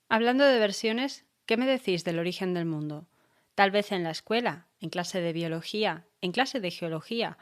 Hablando de versiones, ¿qué me decís del origen del mundo? Tal vez en la escuela, en clase de biología, en clase de geología,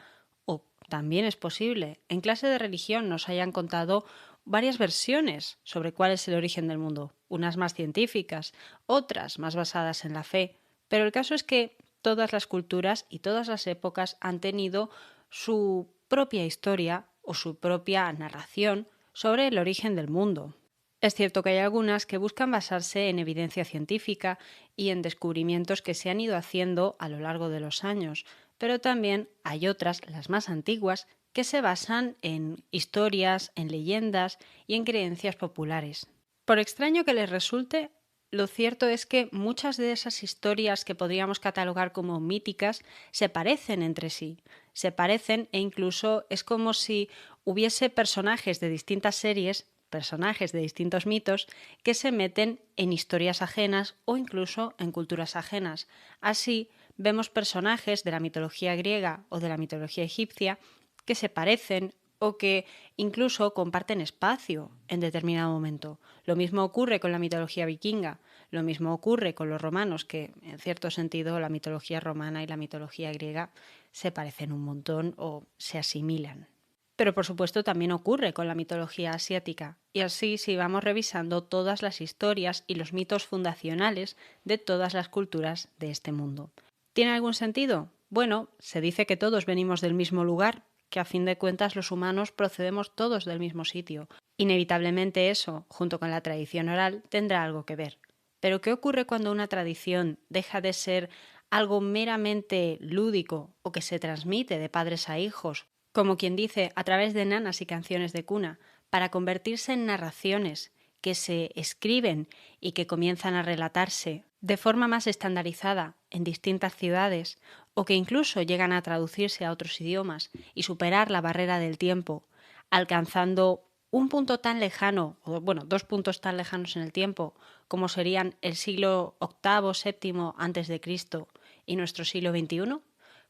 o también es posible, en clase de religión nos hayan contado varias versiones sobre cuál es el origen del mundo, unas más científicas, otras más basadas en la fe, pero el caso es que todas las culturas y todas las épocas han tenido su propia historia o su propia narración sobre el origen del mundo. Es cierto que hay algunas que buscan basarse en evidencia científica y en descubrimientos que se han ido haciendo a lo largo de los años, pero también hay otras, las más antiguas, que se basan en historias, en leyendas y en creencias populares. Por extraño que les resulte, lo cierto es que muchas de esas historias que podríamos catalogar como míticas se parecen entre sí, se parecen e incluso es como si hubiese personajes de distintas series, personajes de distintos mitos, que se meten en historias ajenas o incluso en culturas ajenas. Así, vemos personajes de la mitología griega o de la mitología egipcia que se parecen o que incluso comparten espacio en determinado momento. Lo mismo ocurre con la mitología vikinga, lo mismo ocurre con los romanos, que en cierto sentido la mitología romana y la mitología griega se parecen un montón o se asimilan. Pero por supuesto también ocurre con la mitología asiática, y así si vamos revisando todas las historias y los mitos fundacionales de todas las culturas de este mundo. ¿Tiene algún sentido? Bueno, se dice que todos venimos del mismo lugar, que a fin de cuentas los humanos procedemos todos del mismo sitio. Inevitablemente eso, junto con la tradición oral, tendrá algo que ver. Pero ¿qué ocurre cuando una tradición deja de ser algo meramente lúdico o que se transmite de padres a hijos, como quien dice, a través de nanas y canciones de cuna, para convertirse en narraciones que se escriben y que comienzan a relatarse de forma más estandarizada en distintas ciudades o que incluso llegan a traducirse a otros idiomas y superar la barrera del tiempo, alcanzando un punto tan lejano, o bueno, dos puntos tan lejanos en el tiempo, como serían el siglo VIII, VII antes de Cristo y nuestro siglo XXI?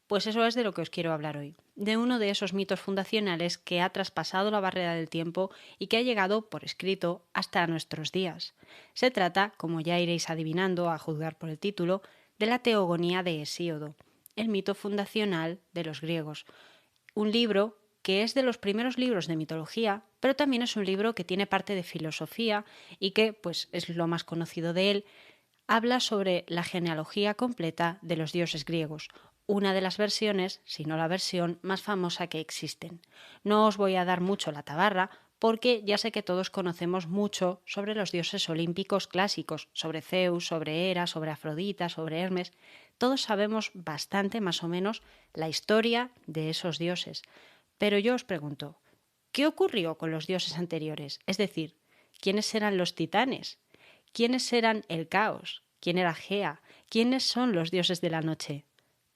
Pues eso es de lo que os quiero hablar hoy, de uno de esos mitos fundacionales que ha traspasado la barrera del tiempo y que ha llegado por escrito hasta nuestros días. Se trata, como ya iréis adivinando a juzgar por el título, de la Teogonía de Hesíodo, el mito fundacional de los griegos. Un libro que es de los primeros libros de mitología, pero también es un libro que tiene parte de filosofía y que, pues, es lo más conocido de él, habla sobre la genealogía completa de los dioses griegos, una de las versiones, si no la versión, más famosa que existen. No os voy a dar mucho la tabarra, porque ya sé que todos conocemos mucho sobre los dioses olímpicos clásicos, sobre Zeus, sobre Hera, sobre Afrodita, sobre Hermes. Todos sabemos bastante, más o menos, la historia de esos dioses. Pero yo os pregunto, ¿qué ocurrió con los dioses anteriores? Es decir, ¿quiénes eran los titanes? ¿Quiénes eran el caos? ¿Quién era Gea? ¿Quiénes son los dioses de la noche?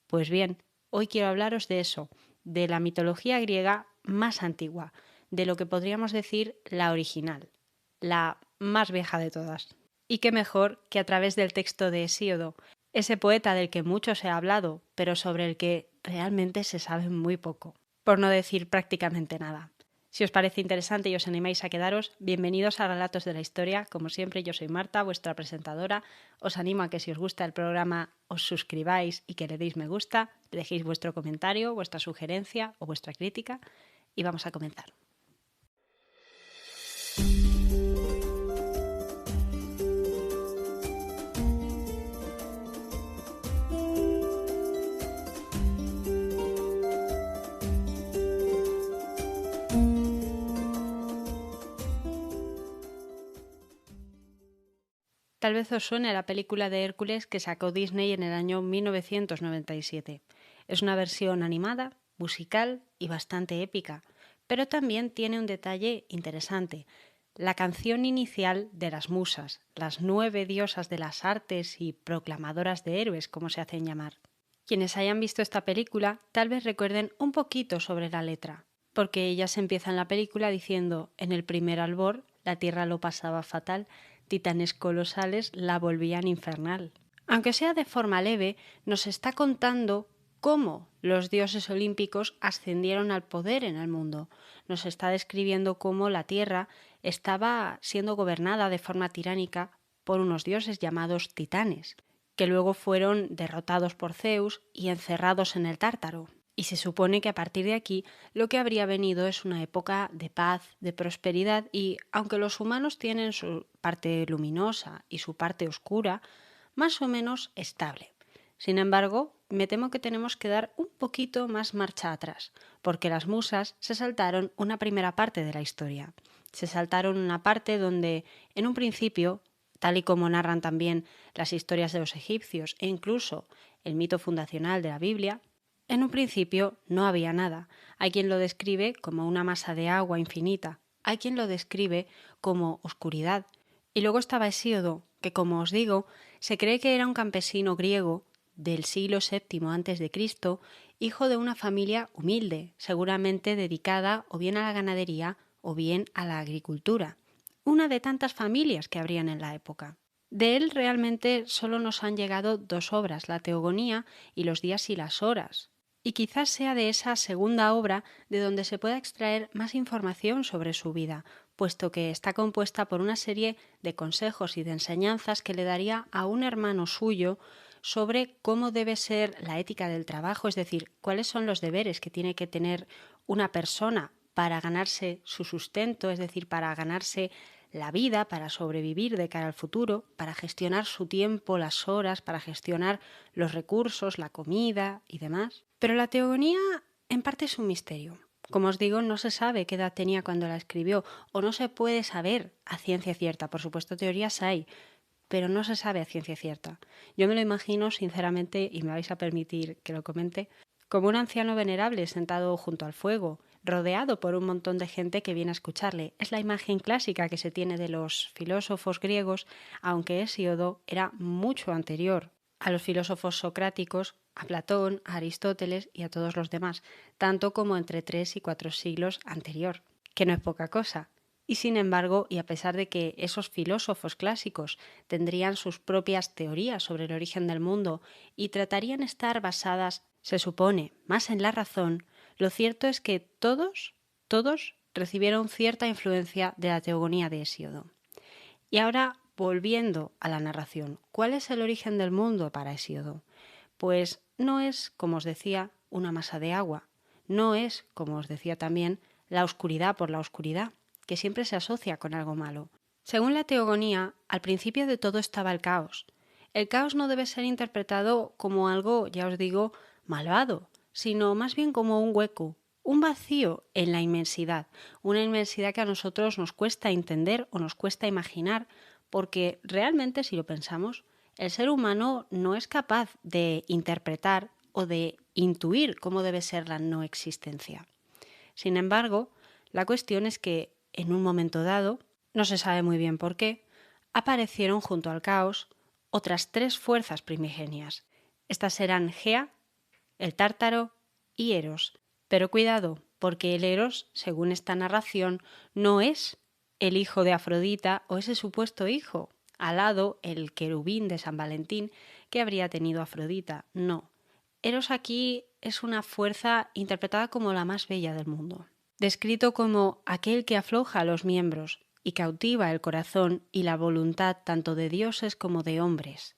Pues bien, hoy quiero hablaros de eso, de la mitología griega más antigua, de lo que podríamos decir la original, la más vieja de todas. Y qué mejor que a través del texto de Hesíodo, ese poeta del que mucho se ha hablado, pero sobre el que realmente se sabe muy poco, por no decir prácticamente nada. Si os parece interesante y os animáis a quedaros, bienvenidos a Relatos de la Historia. Como siempre, yo soy Marta, vuestra presentadora. Os animo a que si os gusta el programa os suscribáis y que le deis me gusta, le dejéis vuestro comentario, vuestra sugerencia o vuestra crítica y vamos a comenzar. Tal vez os suene la película de Hércules que sacó Disney en el año 1997. Es una versión animada, musical y bastante épica, pero también tiene un detalle interesante. La canción inicial de las musas, las 9 diosas de las artes y proclamadoras de héroes, como se hacen llamar. Quienes hayan visto esta película tal vez recuerden un poquito sobre la letra, porque ellas empiezan la película diciendo: en el primer albor la tierra lo pasaba fatal, titanes colosales la volvían infernal. Aunque sea de forma leve, nos está contando cómo los dioses olímpicos ascendieron al poder en el mundo. Nos está describiendo cómo la tierra estaba siendo gobernada de forma tiránica por unos dioses llamados titanes, que luego fueron derrotados por Zeus y encerrados en el Tártaro. Y se supone que a partir de aquí lo que habría venido es una época de paz, de prosperidad y, aunque los humanos tienen su parte luminosa y su parte oscura, más o menos estable. Sin embargo, me temo que tenemos que dar un poquito más marcha atrás, porque las musas se saltaron una primera parte de la historia. Se saltaron una parte donde, en un principio, tal y como narran también las historias de los egipcios e incluso el mito fundacional de la Biblia, en un principio no había nada. Hay quien lo describe como una masa de agua infinita, hay quien lo describe como oscuridad. Y luego estaba Hesíodo, que como os digo, se cree que era un campesino griego del siglo VII a.C., hijo de una familia humilde, seguramente dedicada o bien a la ganadería o bien a la agricultura. Una de tantas familias que habrían en la época. De él realmente solo nos han llegado 2 obras, la Teogonía y los días y las horas. Y quizás sea de esa segunda obra de donde se pueda extraer más información sobre su vida, puesto que está compuesta por una serie de consejos y de enseñanzas que le daría a un hermano suyo sobre cómo debe ser la ética del trabajo, es decir, cuáles son los deberes que tiene que tener una persona para ganarse su sustento, es decir, para ganarse la vida, para sobrevivir de cara al futuro, para gestionar su tiempo, las horas, para gestionar los recursos, la comida y demás. Pero la teogonía en parte es un misterio. Como os digo, no se sabe qué edad tenía cuando la escribió o no se puede saber a ciencia cierta. Por supuesto, teorías hay, pero no se sabe a ciencia cierta. Yo me lo imagino, sinceramente, y me vais a permitir que lo comente, como un anciano venerable sentado junto al fuego, rodeado por un montón de gente que viene a escucharle. Es la imagen clásica que se tiene de los filósofos griegos, aunque Hesíodo era mucho anterior a los filósofos socráticos, a Platón, a Aristóteles y a todos los demás, tanto como entre 3 y 4 siglos anterior, que no es poca cosa. Y sin embargo, y a pesar de que esos filósofos clásicos tendrían sus propias teorías sobre el origen del mundo y tratarían de estar basadas, se supone, más en la razón, lo cierto es que todos recibieron cierta influencia de la teogonía de Hesíodo. Y ahora, volviendo a la narración, ¿cuál es el origen del mundo para Hesíodo? Pues no es, como os decía, una masa de agua, no es, como os decía también, la oscuridad por la oscuridad, que siempre se asocia con algo malo. Según la teogonía, al principio de todo estaba el caos. El caos no debe ser interpretado como algo, ya os digo, malvado, sino más bien como un hueco, un vacío en la inmensidad, una inmensidad que a nosotros nos cuesta entender o nos cuesta imaginar, porque realmente, si lo pensamos, el ser humano no es capaz de interpretar o de intuir cómo debe ser la no existencia. Sin embargo, la cuestión es que, en un momento dado, no se sabe muy bien por qué, aparecieron junto al caos otras 3 fuerzas primigenias. Estas eran Gea, el Tártaro y Eros. Pero cuidado, porque el Eros, según esta narración, no es el hijo de Afrodita o ese supuesto hijo, alado, el querubín de San Valentín que habría tenido Afrodita. No. Eros aquí es una fuerza interpretada como la más bella del mundo, descrito como aquel que afloja a los miembros y cautiva el corazón y la voluntad tanto de dioses como de hombres.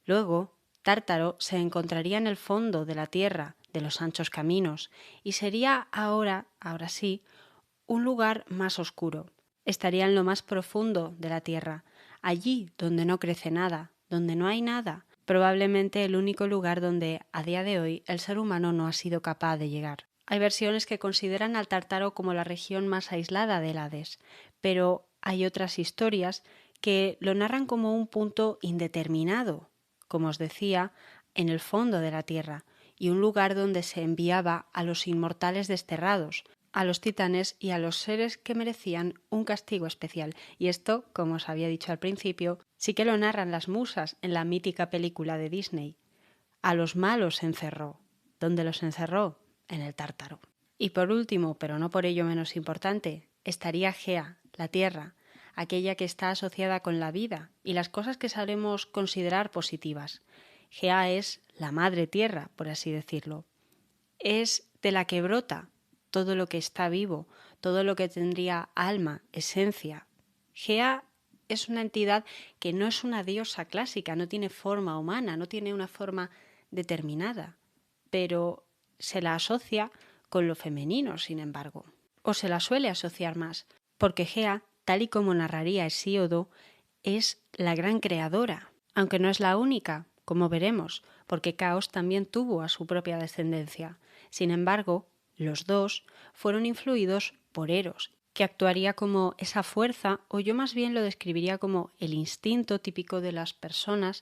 Luego, Tártaro se encontraría en el fondo de la tierra, de los anchos caminos, y sería ahora sí, un lugar más oscuro. Estaría en lo más profundo de la tierra, allí donde no crece nada, donde no hay nada, probablemente el único lugar donde, a día de hoy, el ser humano no ha sido capaz de llegar. Hay versiones que consideran al Tártaro como la región más aislada del Hades, pero hay otras historias que lo narran como un punto indeterminado, como os decía, en el fondo de la tierra, y un lugar donde se enviaba a los inmortales desterrados, a los titanes y a los seres que merecían un castigo especial. Y esto, como os había dicho al principio, sí que lo narran las musas en la mítica película de Disney. A los malos encerró. ¿Dónde los encerró? En el Tártaro. Y por último, pero no por ello menos importante, estaría Gea, la tierra, aquella que está asociada con la vida y las cosas que sabemos considerar positivas. Gea es la madre tierra, por así decirlo. Es de la que brota todo lo que está vivo, todo lo que tendría alma, esencia. Gea es una entidad que no es una diosa clásica, no tiene forma humana, no tiene una forma determinada, pero se la asocia con lo femenino, sin embargo, o se la suele asociar más, porque Gea, tal y como narraría Hesíodo, es la gran creadora, aunque no es la única, como veremos, porque Caos también tuvo a su propia descendencia. Sin embargo, los dos fueron influidos por Eros, que actuaría como esa fuerza, o yo más bien lo describiría como el instinto típico de las personas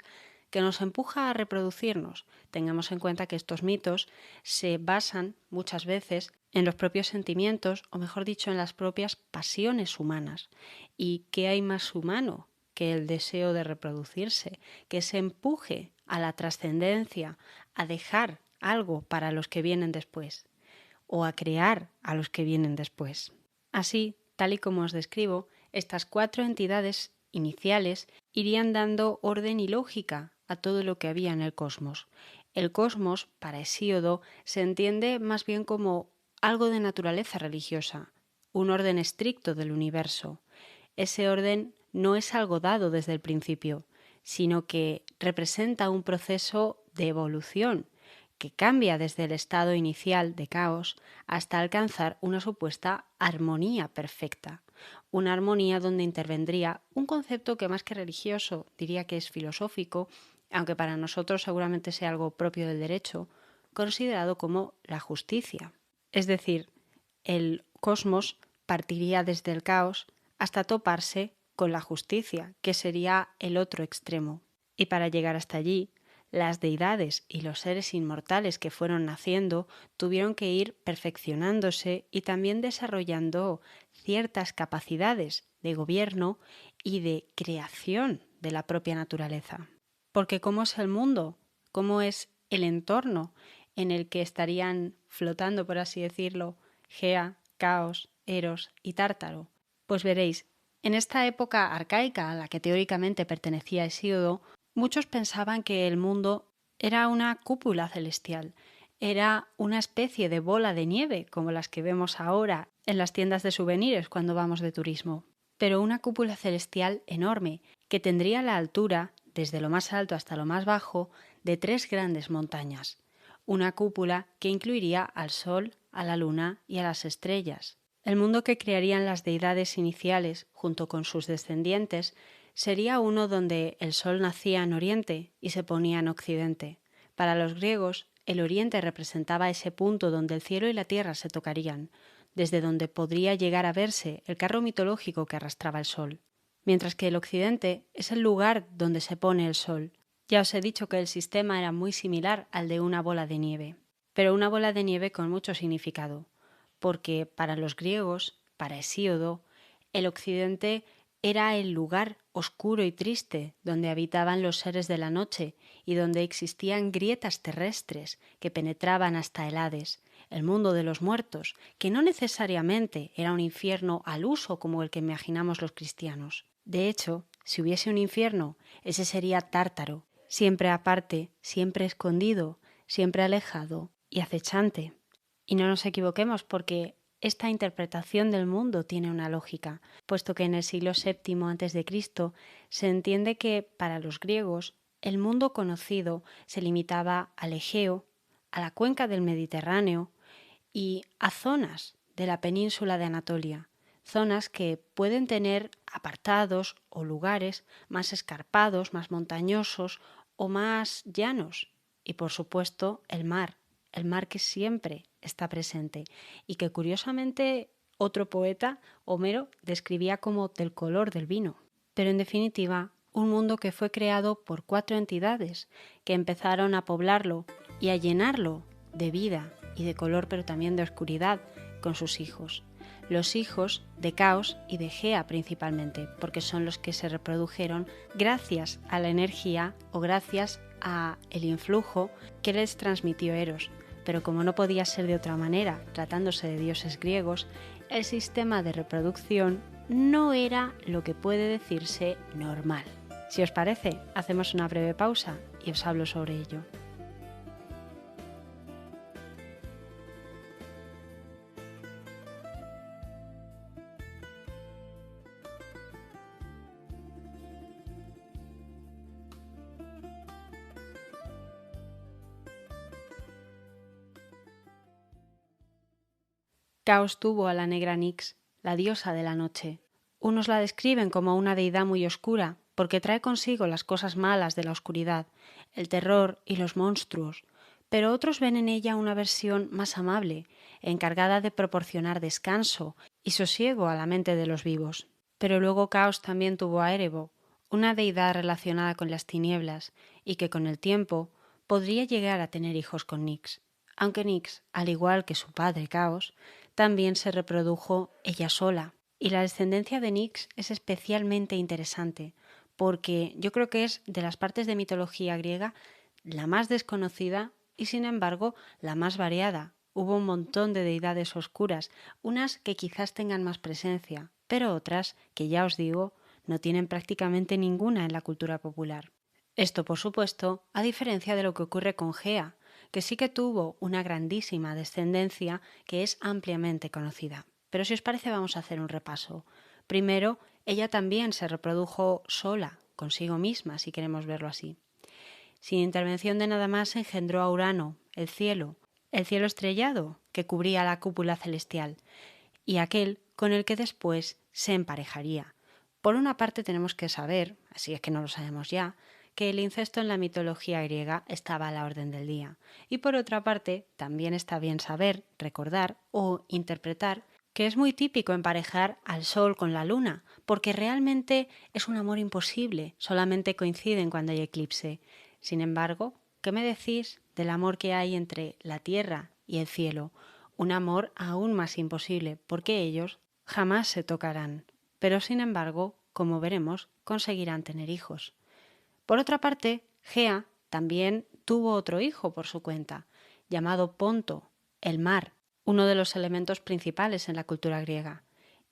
que nos empuja a reproducirnos. Tengamos en cuenta que estos mitos se basan muchas veces en los propios sentimientos, o mejor dicho, en las propias pasiones humanas. ¿Y qué hay más humano que el deseo de reproducirse, que ese empuje a la trascendencia, a dejar algo para los que vienen después, o a crear a los que vienen después? Así, tal y como os describo, estas 4 entidades iniciales irían dando orden y lógica a todo lo que había en el cosmos. El cosmos, para Hesíodo, se entiende más bien como algo de naturaleza religiosa, un orden estricto del universo. Ese orden no es algo dado desde el principio, sino que representa un proceso de evolución que cambia desde el estado inicial de caos hasta alcanzar una supuesta armonía perfecta. Una armonía donde intervendría un concepto que más que religioso diría que es filosófico, aunque para nosotros seguramente sea algo propio del derecho, considerado como la justicia. Es decir, el cosmos partiría desde el caos hasta toparse con la justicia, que sería el otro extremo. Y para llegar hasta allí, las deidades y los seres inmortales que fueron naciendo tuvieron que ir perfeccionándose y también desarrollando ciertas capacidades de gobierno y de creación de la propia naturaleza. Porque ¿cómo es el mundo? ¿Cómo es el entorno en el que estarían flotando, por así decirlo, Gea, Caos, Eros y Tártaro? Pues veréis, en esta época arcaica a la que teóricamente pertenecía Hesíodo, muchos pensaban que el mundo era una cúpula celestial, era una especie de bola de nieve, como las que vemos ahora en las tiendas de souvenirs cuando vamos de turismo, pero una cúpula celestial enorme, que tendría la altura, desde lo más alto hasta lo más bajo, de 3 grandes montañas. Una cúpula que incluiría al Sol, a la Luna y a las estrellas. El mundo que crearían las deidades iniciales, junto con sus descendientes, sería uno donde el Sol nacía en Oriente y se ponía en Occidente. Para los griegos, el Oriente representaba ese punto donde el cielo y la tierra se tocarían, desde donde podría llegar a verse el carro mitológico que arrastraba el Sol. Mientras que el Occidente es el lugar donde se pone el Sol. Ya os he dicho que el sistema era muy similar al de una bola de nieve, pero una bola de nieve con mucho significado, porque para los griegos, para Hesíodo, el Occidente era el lugar oscuro y triste donde habitaban los seres de la noche y donde existían grietas terrestres que penetraban hasta el Hades, el mundo de los muertos, que no necesariamente era un infierno al uso como el que imaginamos los cristianos. De hecho, si hubiese un infierno, ese sería Tártaro, siempre aparte, siempre escondido, siempre alejado y acechante. Y no nos equivoquemos porque esta interpretación del mundo tiene una lógica, puesto que en el siglo VII a.C. se entiende que para los griegos el mundo conocido se limitaba al Egeo, a la cuenca del Mediterráneo y a zonas de la península de Anatolia, zonas que pueden tener apartados o lugares más escarpados, más montañosos o más llanos, y por supuesto el mar que siempre está presente y que curiosamente otro poeta, Homero, describía como del color del vino. Pero en definitiva, un mundo que fue creado por 4 entidades que empezaron a poblarlo y a llenarlo de vida y de color, pero también de oscuridad, con sus hijos. Los hijos de Caos y de Gea principalmente, porque son los que se reprodujeron gracias a la energía o gracias a el influjo que les transmitió Eros. Pero como no podía ser de otra manera, tratándose de dioses griegos, el sistema de reproducción no era lo que puede decirse normal. Si os parece, hacemos una breve pausa y os hablo sobre ello. Caos tuvo a la negra Nyx, la diosa de la noche. Unos la describen como una deidad muy oscura, porque trae consigo las cosas malas de la oscuridad, el terror y los monstruos, pero otros ven en ella una versión más amable, encargada de proporcionar descanso y sosiego a la mente de los vivos. Pero luego Caos también tuvo a Erebo, una deidad relacionada con las tinieblas, y que con el tiempo podría llegar a tener hijos con Nyx, aunque Nyx, al igual que su padre Caos, también se reprodujo ella sola. Y la descendencia de Nyx es especialmente interesante, porque yo creo que es de las partes de mitología griega la más desconocida y sin embargo la más variada. Hubo un montón de deidades oscuras, unas que quizás tengan más presencia, pero otras que ya os digo no tienen prácticamente ninguna en la cultura popular. Esto, por supuesto, a diferencia de lo que ocurre con Gea, que sí que tuvo una grandísima descendencia que es ampliamente conocida. Pero si os parece vamos a hacer un repaso. Primero, ella también se reprodujo sola, consigo misma, si queremos verlo así. Sin intervención de nada más engendró a Urano, el cielo estrellado que cubría la cúpula celestial, y aquel con el que después se emparejaría. Por una parte tenemos que saber, así es que no lo sabemos ya, que el incesto en la mitología griega estaba a la orden del día. Y por otra parte, también está bien saber, recordar o interpretar que es muy típico emparejar al Sol con la Luna, porque realmente es un amor imposible, solamente coinciden cuando hay eclipse. Sin embargo, ¿qué me decís del amor que hay entre la Tierra y el cielo? Un amor aún más imposible, porque ellos jamás se tocarán, pero sin embargo, como veremos, conseguirán tener hijos. Por otra parte, Gea también tuvo otro hijo por su cuenta, llamado Ponto, el mar, uno de los elementos principales en la cultura griega.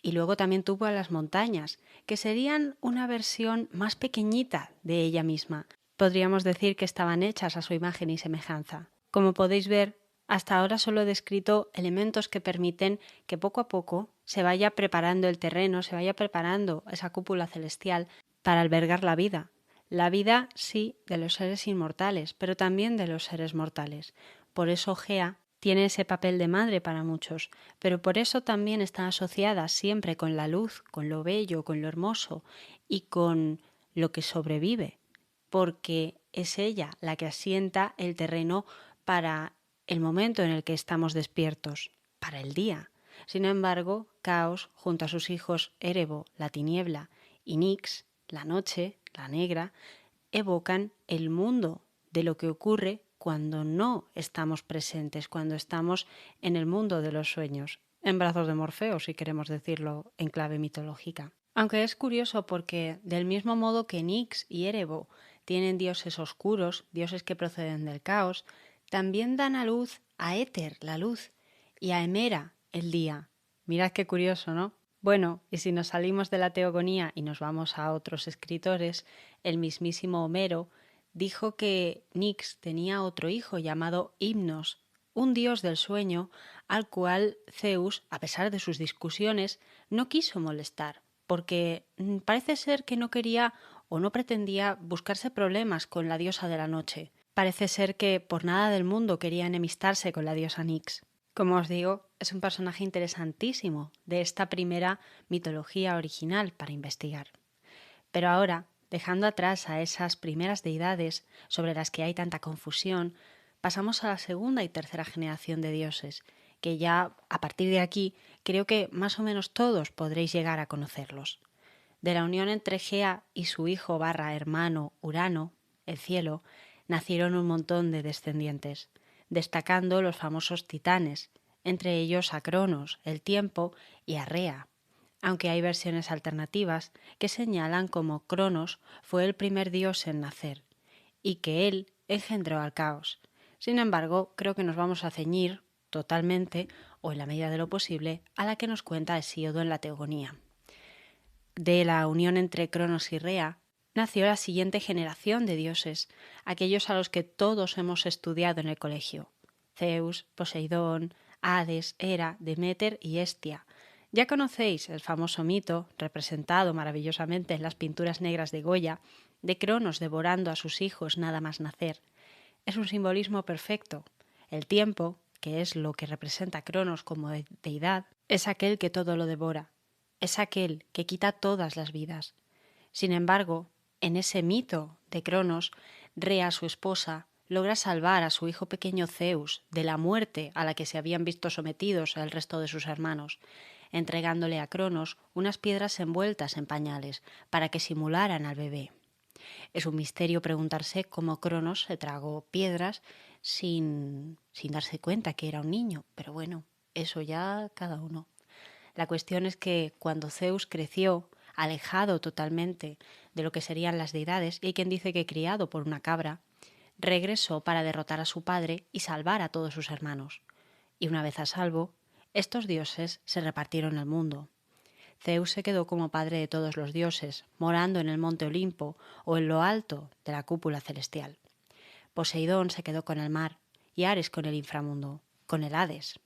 Y luego también tuvo a las montañas, que serían una versión más pequeñita de ella misma. Podríamos decir que estaban hechas a su imagen y semejanza. Como podéis ver, hasta ahora solo he descrito elementos que permiten que poco a poco se vaya preparando el terreno, se vaya preparando esa cúpula celestial para albergar la vida. La vida, sí, de los seres inmortales, pero también de los seres mortales. Por eso Gea tiene ese papel de madre para muchos, pero por eso también está asociada siempre con la luz, con lo bello, con lo hermoso y con lo que sobrevive, porque es ella la que asienta el terreno para el momento en el que estamos despiertos, para el día. Sin embargo, Caos, junto a sus hijos Erebo, la tiniebla, y Nyx, la noche, la negra, evocan el mundo de lo que ocurre cuando no estamos presentes, cuando estamos en el mundo de los sueños, en brazos de Morfeo, si queremos decirlo en clave mitológica. Aunque es curioso porque, del mismo modo que Nyx y Erebo tienen dioses oscuros, dioses que proceden del caos, también dan a luz a Éter, la luz, y a Hemera, el día. Mirad qué curioso, ¿no? Bueno, y si nos salimos de la teogonía y nos vamos a otros escritores, el mismísimo Homero dijo que Nyx tenía otro hijo llamado Himnos, un dios del sueño al cual Zeus, a pesar de sus discusiones, no quiso molestar, porque parece ser que no quería o no pretendía buscarse problemas con la diosa de la noche. Parece ser que por nada del mundo quería enemistarse con la diosa Nyx. Como os digo, es un personaje interesantísimo de esta primera mitología original para investigar. Pero ahora, dejando atrás a esas primeras deidades sobre las que hay tanta confusión, pasamos a la segunda y tercera generación de dioses, que ya a partir de aquí creo que más o menos todos podréis llegar a conocerlos. De la unión entre Gea y su hijo barra hermano Urano, el cielo, nacieron un montón de descendientes, destacando los famosos titanes, entre ellos a Cronos, el tiempo, y a Rea, aunque hay versiones alternativas que señalan como Cronos fue el primer dios en nacer, y que él engendró al caos. Sin embargo, creo que nos vamos a ceñir totalmente, o en la medida de lo posible, a la que nos cuenta Hesíodo en la Teogonía. De la unión entre Cronos y Rea nació la siguiente generación de dioses, aquellos a los que todos hemos estudiado en el colegio: Zeus, Poseidón, Hades, Hera, Deméter y Hestia. Ya conocéis el famoso mito, representado maravillosamente en las pinturas negras de Goya, de Cronos devorando a sus hijos nada más nacer. Es un simbolismo perfecto. El tiempo, que es lo que representa Cronos como deidad, es aquel que todo lo devora, es aquel que quita todas las vidas. Sin embargo, en ese mito de Cronos, Rea, su esposa, logra salvar a su hijo pequeño Zeus de la muerte a la que se habían visto sometidos el resto de sus hermanos, entregándole a Cronos unas piedras envueltas en pañales para que simularan al bebé. Es un misterio preguntarse cómo Cronos se tragó piedras sin darse cuenta que era un niño, pero bueno, eso ya cada uno. La cuestión es que cuando Zeus creció, alejado totalmente de lo que serían las deidades, y hay quien dice que criado por una cabra, regresó para derrotar a su padre y salvar a todos sus hermanos. Y una vez a salvo, estos dioses se repartieron el mundo. Zeus se quedó como padre de todos los dioses, morando en el monte Olimpo o en lo alto de la cúpula celestial. Poseidón se quedó con el mar y Ares con el inframundo, con el Hades.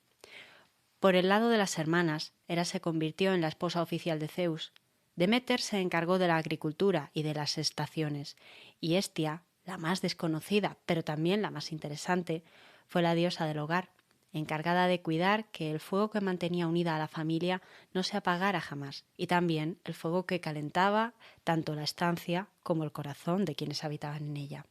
Por el lado de las hermanas, Hera se convirtió en la esposa oficial de Zeus. Deméter se encargó de la agricultura y de las estaciones, y Hestia, la más desconocida, pero también la más interesante, fue la diosa del hogar, encargada de cuidar que el fuego que mantenía unida a la familia no se apagara jamás, y también el fuego que calentaba tanto la estancia como el corazón de quienes habitaban en ella.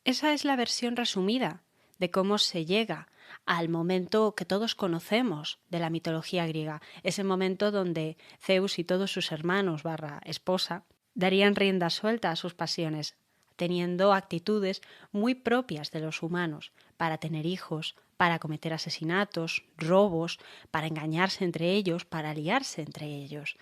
Esa es la versión resumida de cómo se llega al momento que todos conocemos de la mitología griega, ese momento donde Zeus y todos sus hermanos / esposa darían rienda suelta a sus pasiones, teniendo actitudes muy propias de los humanos para tener hijos, para cometer asesinatos, robos, para engañarse entre ellos, para aliarse entre ellos.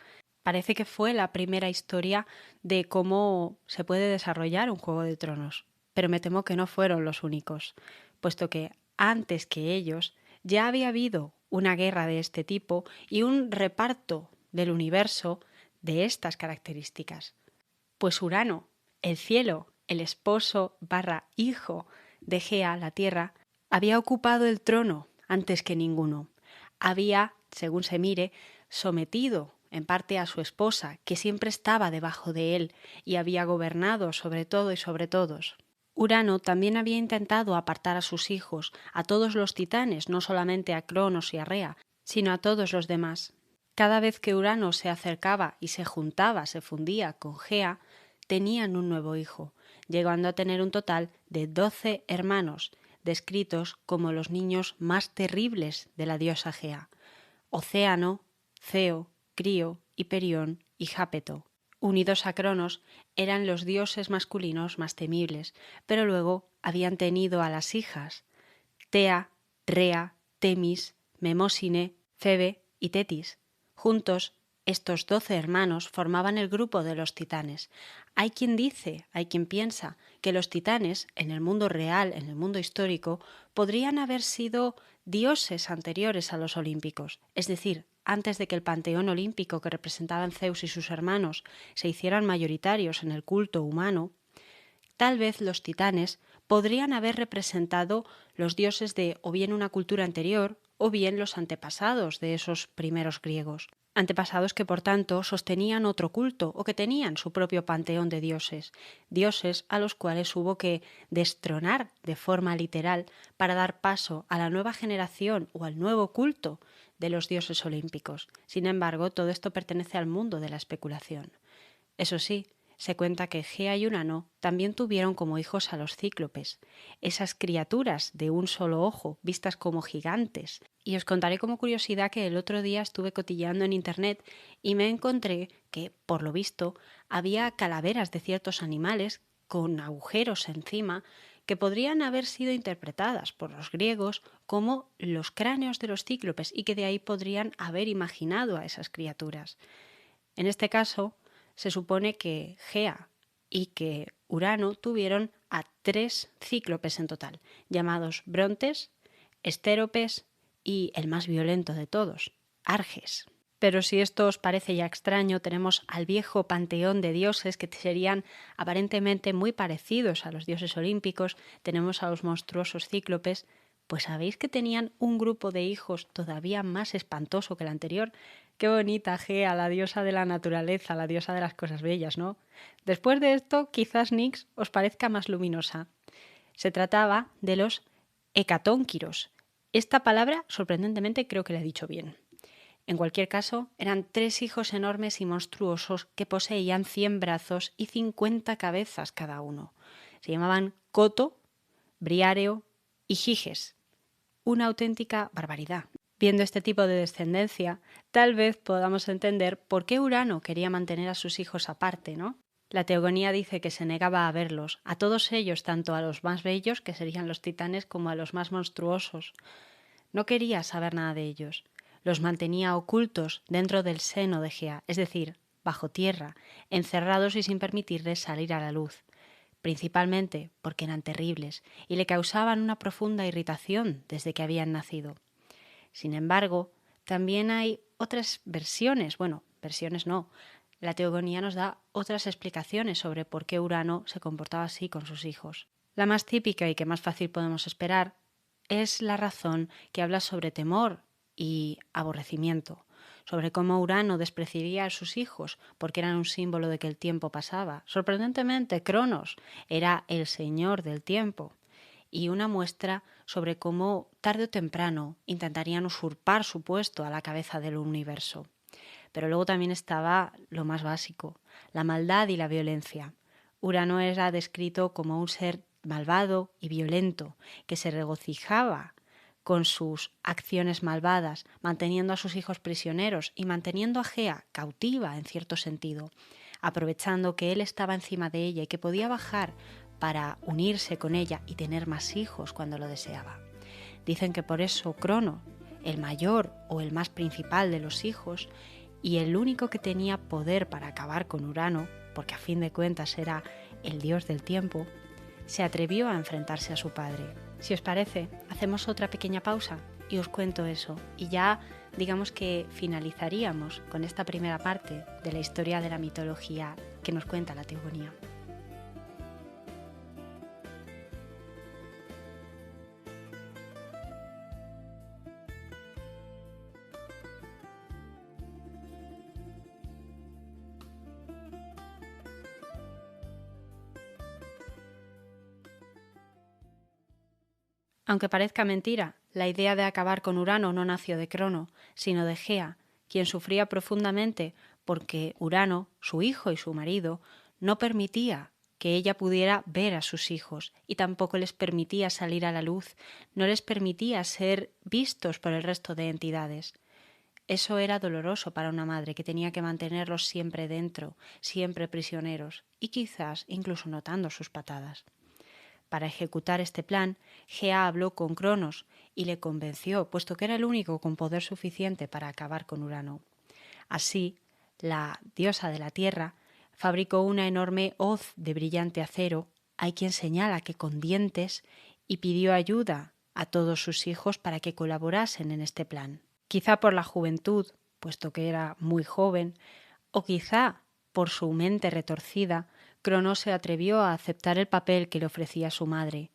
Parece que fue la primera historia de cómo se puede desarrollar un Juego de Tronos, pero me temo que no fueron los únicos, puesto que antes que ellos ya había habido una guerra de este tipo y un reparto del universo de estas características. Pues Urano, el cielo, el esposo / hijo de Gea, la tierra, había ocupado el trono antes que ninguno. Había, según se mire, sometido en parte a su esposa, que siempre estaba debajo de él y había gobernado sobre todo y sobre todos. Urano también había intentado apartar a sus hijos, a todos los titanes, no solamente a Cronos y a Rea, sino a todos los demás. Cada vez que Urano se acercaba y se juntaba, se fundía con Gea, tenían un nuevo hijo, llegando a tener un total de 12 hermanos, descritos como los niños más terribles de la diosa Gea: Océano, Ceo, Crío, Hiperión y Jápeto. Unidos a Cronos, eran los dioses masculinos más temibles, pero luego habían tenido a las hijas Tea, Rea, Temis, Memósine, Febe y Tetis. Juntos, estos 12 hermanos formaban el grupo de los titanes. Hay quien dice, hay quien piensa, que los titanes, en el mundo real, en el mundo histórico, podrían haber sido dioses anteriores a los olímpicos, es decir, antes de que el panteón olímpico que representaban Zeus y sus hermanos se hicieran mayoritarios en el culto humano. Tal vez los titanes podrían haber representado los dioses de o bien una cultura anterior o bien los antepasados de esos primeros griegos. Antepasados que, por tanto, sostenían otro culto o que tenían su propio panteón de dioses, dioses a los cuales hubo que destronar de forma literal para dar paso a la nueva generación o al nuevo culto de los dioses olímpicos. Sin embargo, todo esto pertenece al mundo de la especulación. Eso sí, se cuenta que Gea y Urano también tuvieron como hijos a los cíclopes, esas criaturas de un solo ojo, vistas como gigantes. Y os contaré como curiosidad que el otro día estuve cotilleando en internet y me encontré que, por lo visto, había calaveras de ciertos animales con agujeros encima que podrían haber sido interpretadas por los griegos como los cráneos de los cíclopes y que de ahí podrían haber imaginado a esas criaturas. En este caso, se supone que Gea y que Urano tuvieron a 3 cíclopes en total, llamados Brontes, Estéropes y el más violento de todos, Arges. Pero si esto os parece ya extraño, tenemos al viejo panteón de dioses que serían aparentemente muy parecidos a los dioses olímpicos, tenemos a los monstruosos cíclopes. Pues sabéis que tenían un grupo de hijos todavía más espantoso que el anterior. Qué bonita Gea, la diosa de la naturaleza, la diosa de las cosas bellas, ¿no? Después de esto, quizás Nyx os parezca más luminosa. Se trataba de los hecatónquiros, Esta palabra, sorprendentemente, creo que la he dicho bien. En cualquier caso, eran 3 hijos enormes y monstruosos que poseían 100 brazos y 50 cabezas cada uno. Se llamaban Coto, Briáreo y Giges. Una auténtica barbaridad. Viendo este tipo de descendencia, tal vez podamos entender por qué Urano quería mantener a sus hijos aparte, ¿no? La teogonía dice que se negaba a verlos, a todos ellos, tanto a los más bellos, que serían los titanes, como a los más monstruosos. No quería saber nada de ellos. Los mantenía ocultos dentro del seno de Gea, es decir, bajo tierra, encerrados y sin permitirles salir a la luz, principalmente porque eran terribles y le causaban una profunda irritación desde que habían nacido. Sin embargo, también hay otras versiones, versiones no. La teogonía nos da otras explicaciones sobre por qué Urano se comportaba así con sus hijos. La más típica y que más fácil podemos esperar es la razón que habla sobre temor y aborrecimiento, sobre cómo Urano despreciaría a sus hijos porque eran un símbolo de que el tiempo pasaba. Sorprendentemente, Cronos era el señor del tiempo, y una muestra sobre cómo tarde o temprano intentarían usurpar su puesto a la cabeza del universo. Pero luego también estaba lo más básico, la maldad y la violencia. Urano era descrito como un ser malvado y violento, que se regocijaba con sus acciones malvadas, manteniendo a sus hijos prisioneros y manteniendo a Gea cautiva en cierto sentido, aprovechando que él estaba encima de ella y que podía bajar para unirse con ella y tener más hijos cuando lo deseaba. Dicen que por eso Crono, el mayor o el más principal de los hijos, y el único que tenía poder para acabar con Urano, porque a fin de cuentas era el dios del tiempo, se atrevió a enfrentarse a su padre. Si os parece, hacemos otra pequeña pausa y os cuento eso, y ya digamos que finalizaríamos con esta primera parte de la historia de la mitología que nos cuenta la teogonía. Aunque parezca mentira, la idea de acabar con Urano no nació de Crono, sino de Gea, quien sufría profundamente porque Urano, su hijo y su marido, no permitía que ella pudiera ver a sus hijos y tampoco les permitía salir a la luz, no les permitía ser vistos por el resto de entidades. Eso era doloroso para una madre que tenía que mantenerlos siempre dentro, siempre prisioneros y quizás incluso notando sus patadas. Para ejecutar este plan, Gea habló con Cronos y le convenció, puesto que era el único con poder suficiente para acabar con Urano. Así, la diosa de la tierra fabricó una enorme hoz de brillante acero, hay quien señala que con dientes, y pidió ayuda a todos sus hijos para que colaborasen en este plan. Quizá por la juventud, puesto que era muy joven, o quizá por su mente retorcida, Cronos se atrevió a aceptar el papel que le ofrecía su madre,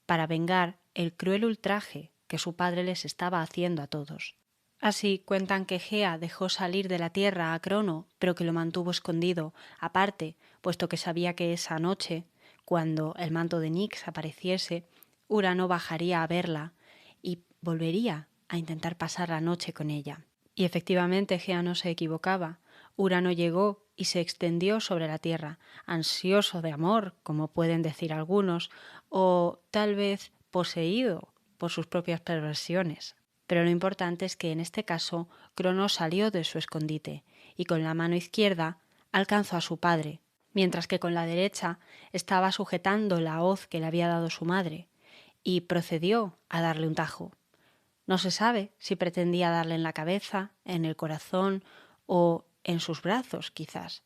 para vengar el cruel ultraje que su padre les estaba haciendo a todos. Así cuentan que Gea dejó salir de la tierra a Crono, pero que lo mantuvo escondido, aparte, puesto que sabía que esa noche, cuando el manto de Nix apareciese, Urano bajaría a verla y volvería a intentar pasar la noche con ella. Y efectivamente Gea no se equivocaba. Urano llegó y se extendió sobre la tierra, ansioso de amor, como pueden decir algunos, o tal vez poseído por sus propias perversiones. Pero lo importante es que en este caso Cronos salió de su escondite y con la mano izquierda alcanzó a su padre, mientras que con la derecha estaba sujetando la hoz que le había dado su madre, y procedió a darle un tajo. No se sabe si pretendía darle en la cabeza, en el corazón o en sus brazos, quizás,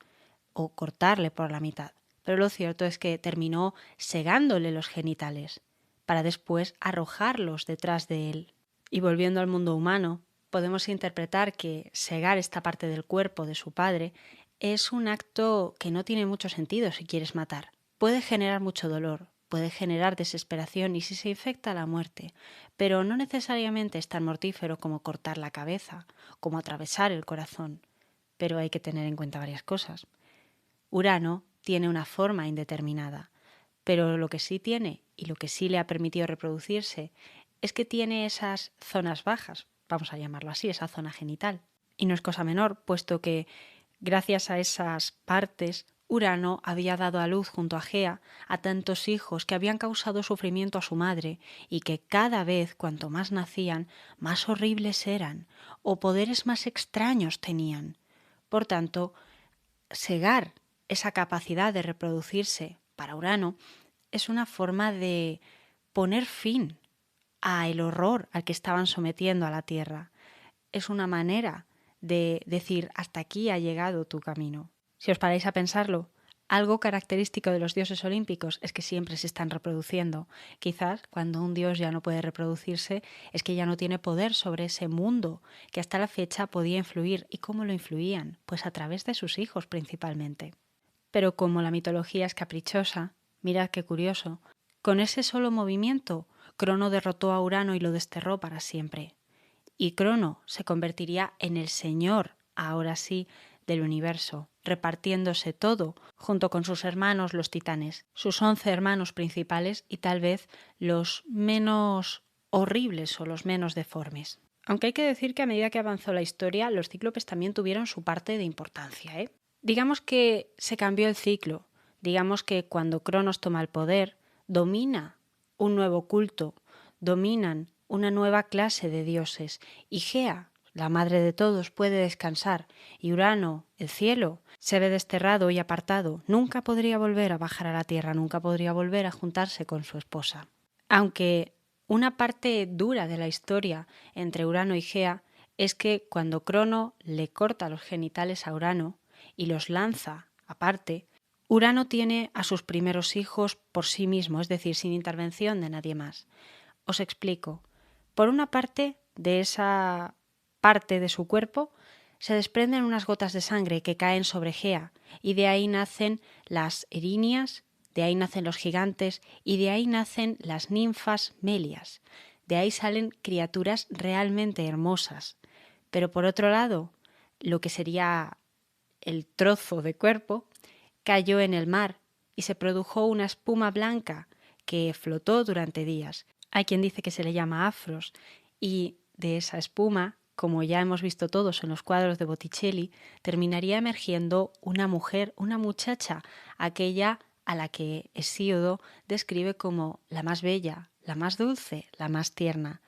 o cortarle por la mitad, pero lo cierto es que terminó segándole los genitales, para después arrojarlos detrás de él. Y volviendo al mundo humano, podemos interpretar que segar esta parte del cuerpo de su padre es un acto que no tiene mucho sentido si quieres matar. Puede generar mucho dolor, puede generar desesperación y si se infecta la muerte, pero no necesariamente es tan mortífero como cortar la cabeza, como atravesar el corazón. Pero hay que tener en cuenta varias cosas. Urano tiene una forma indeterminada, pero lo que sí tiene y lo que sí le ha permitido reproducirse es que tiene esas zonas bajas, vamos a llamarlo así, esa zona genital. Y no es cosa menor, puesto que gracias a esas partes, Urano había dado a luz junto a Gea a tantos hijos que habían causado sufrimiento a su madre y que cada vez cuanto más nacían, más horribles eran o poderes más extraños tenían. Por tanto, segar esa capacidad de reproducirse para Urano es una forma de poner fin a el horror al que estaban sometiendo a la Tierra. Es una manera de decir hasta aquí ha llegado tu camino. Si os paráis a pensarlo, algo característico de los dioses olímpicos es que siempre se están reproduciendo. Quizás cuando un dios ya no puede reproducirse es que ya no tiene poder sobre ese mundo que hasta la fecha podía influir. ¿Y cómo lo influían? Pues a través de sus hijos principalmente. Pero como la mitología es caprichosa, mirad qué curioso, con ese solo movimiento Crono derrotó a Urano y lo desterró para siempre. Y Crono se convertiría en el señor, ahora sí, del universo, repartiéndose todo junto con sus hermanos los titanes, sus 11 hermanos principales y tal vez los menos horribles o los menos deformes. Aunque hay que decir que a medida que avanzó la historia, los cíclopes también tuvieron su parte de importancia, Digamos que se cambió el ciclo, digamos que cuando Cronos toma el poder, domina un nuevo culto, dominan una nueva clase de dioses y Gea, la madre de todos, puede descansar y Urano, el cielo, se ve desterrado y apartado. Nunca podría volver a bajar a la tierra, nunca podría volver a juntarse con su esposa. Aunque una parte dura de la historia entre Urano y Gea es que cuando Crono le corta los genitales a Urano y los lanza aparte, Urano tiene a sus primeros hijos por sí mismo, es decir, sin intervención de nadie más. Os explico. Por una parte, de esa parte de su cuerpo, se desprenden unas gotas de sangre que caen sobre Gea, y de ahí nacen las erinias, de ahí nacen los gigantes, y de ahí nacen las ninfas melias. De ahí salen criaturas realmente hermosas. Pero por otro lado, lo que sería el trozo de cuerpo cayó en el mar y se produjo una espuma blanca que flotó durante días. Hay quien dice que se le llama afros y de esa espuma, como ya hemos visto todos en los cuadros de Botticelli, terminaría emergiendo una mujer, una muchacha, aquella a la que Hesíodo describe como la más bella, la más dulce, la más tierna.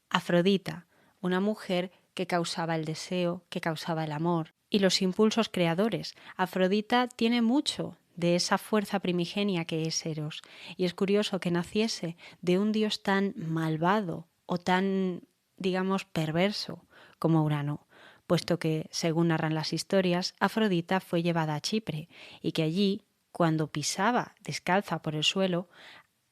Afrodita, una mujer que causaba el deseo, que causaba el amor y los impulsos creadores. Afrodita tiene mucho de esa fuerza primigenia que es Eros, y es curioso que naciese de un dios tan malvado o tan, digamos, perverso como Urano, puesto que, según narran las historias, Afrodita fue llevada a Chipre y que allí, cuando pisaba descalza por el suelo,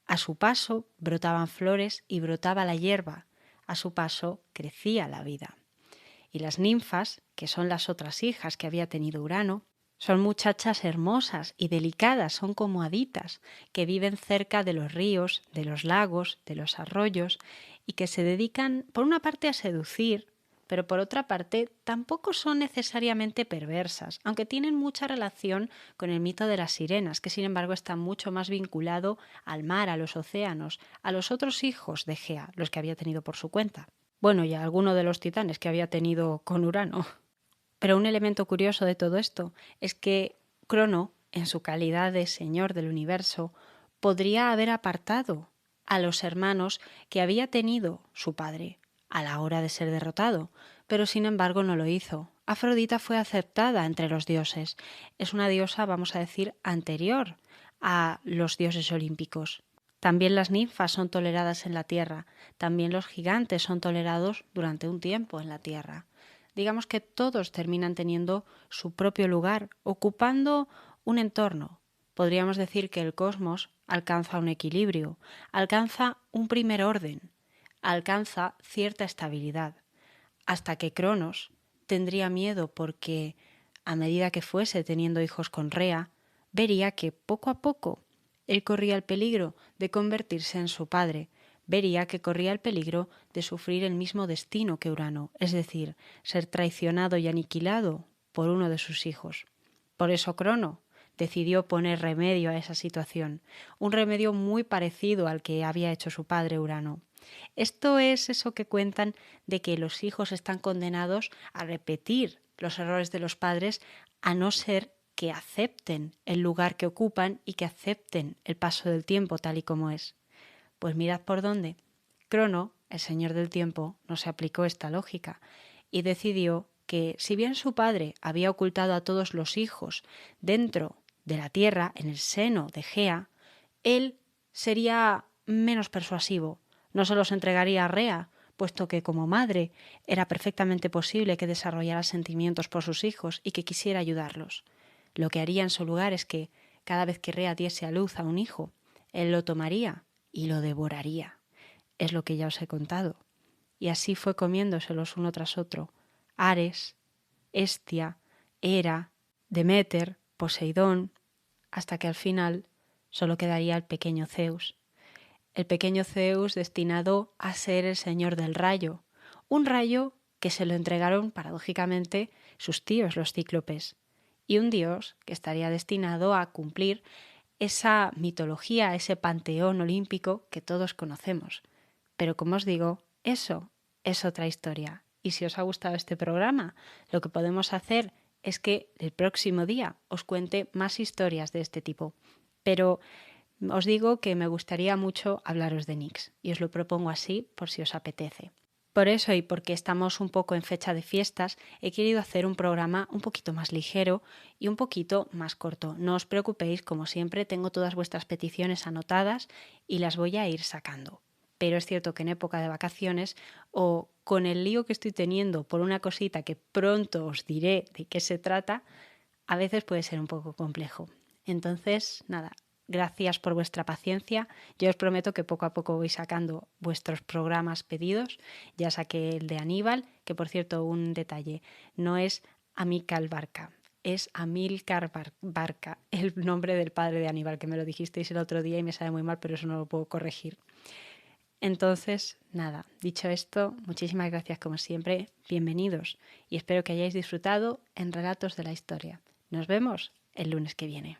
a su paso brotaban flores y brotaba la hierba, a su paso crecía la vida. Y las ninfas, que son las otras hijas que había tenido Urano, son muchachas hermosas y delicadas, son como haditas, que viven cerca de los ríos, de los lagos, de los arroyos, y que se dedican, por una parte, a seducir, pero por otra parte, tampoco son necesariamente perversas, aunque tienen mucha relación con el mito de las sirenas, que sin embargo está mucho más vinculado al mar, a los océanos, a los otros hijos de Gea, los que había tenido por su cuenta. Bueno, y a alguno de los titanes que había tenido con Urano. Pero un elemento curioso de todo esto es que Crono, en su calidad de señor del universo, podría haber apartado a los hermanos que había tenido su padre a la hora de ser derrotado, pero sin embargo no lo hizo. Afrodita fue aceptada entre los dioses. Es una diosa, vamos a decir, anterior a los dioses olímpicos. También las ninfas son toleradas en la tierra, también los gigantes son tolerados durante un tiempo en la tierra. Digamos que todos terminan teniendo su propio lugar, ocupando un entorno. Podríamos decir que el cosmos alcanza un equilibrio, alcanza un primer orden, alcanza cierta estabilidad, hasta que Cronos tendría miedo porque, a medida que fuese teniendo hijos con Rea, vería que poco a poco él corría el peligro de convertirse en su padre, vería que corría el peligro de sufrir el mismo destino que Urano, es decir, ser traicionado y aniquilado por uno de sus hijos. Por eso Crono decidió poner remedio a esa situación, un remedio muy parecido al que había hecho su padre Urano. Esto es eso que cuentan de que los hijos están condenados a repetir los errores de los padres a no ser que acepten el lugar que ocupan y que acepten el paso del tiempo tal y como es. Pues mirad por dónde. Crono, el señor del tiempo, no se aplicó esta lógica y decidió que, si bien su padre había ocultado a todos los hijos dentro de la tierra, en el seno de Gea, él sería menos persuasivo. No se los entregaría a Rea, puesto que como madre era perfectamente posible que desarrollara sentimientos por sus hijos y que quisiera ayudarlos. Lo que haría en su lugar es que, cada vez que Rea diese a luz a un hijo, él lo tomaría y lo devoraría. Es lo que ya os he contado. Y así fue comiéndoselos uno tras otro. Ares, Hestia, Hera, Deméter, Poseidón, hasta que al final solo quedaría el pequeño Zeus. El pequeño Zeus destinado a ser el señor del rayo, un rayo que se lo entregaron paradójicamente sus tíos los cíclopes, y un dios que estaría destinado a cumplir esa mitología, ese panteón olímpico que todos conocemos. Pero como os digo, eso es otra historia. Y si os ha gustado este programa, lo que podemos hacer es que el próximo día os cuente más historias de este tipo. Pero os digo que me gustaría mucho hablaros de Nyx y os lo propongo así por si os apetece. Por eso y porque estamos un poco en fecha de fiestas, he querido hacer un programa un poquito más ligero y un poquito más corto. No os preocupéis, como siempre tengo todas vuestras peticiones anotadas y las voy a ir sacando. Pero es cierto que en época de vacaciones o con el lío que estoy teniendo por una cosita que pronto os diré de qué se trata, a veces puede ser un poco complejo. Entonces, nada, gracias por vuestra paciencia. Yo os prometo que poco a poco voy sacando vuestros programas pedidos. Ya saqué el de Aníbal, que por cierto, un detalle, no es Amílcar Barca, es Amílcar Barca, el nombre del padre de Aníbal, que me lo dijisteis el otro día y me sale muy mal, pero eso no lo puedo corregir. Entonces, nada, dicho esto, muchísimas gracias como siempre, bienvenidos y espero que hayáis disfrutado en Relatos de la Historia. Nos vemos el lunes que viene.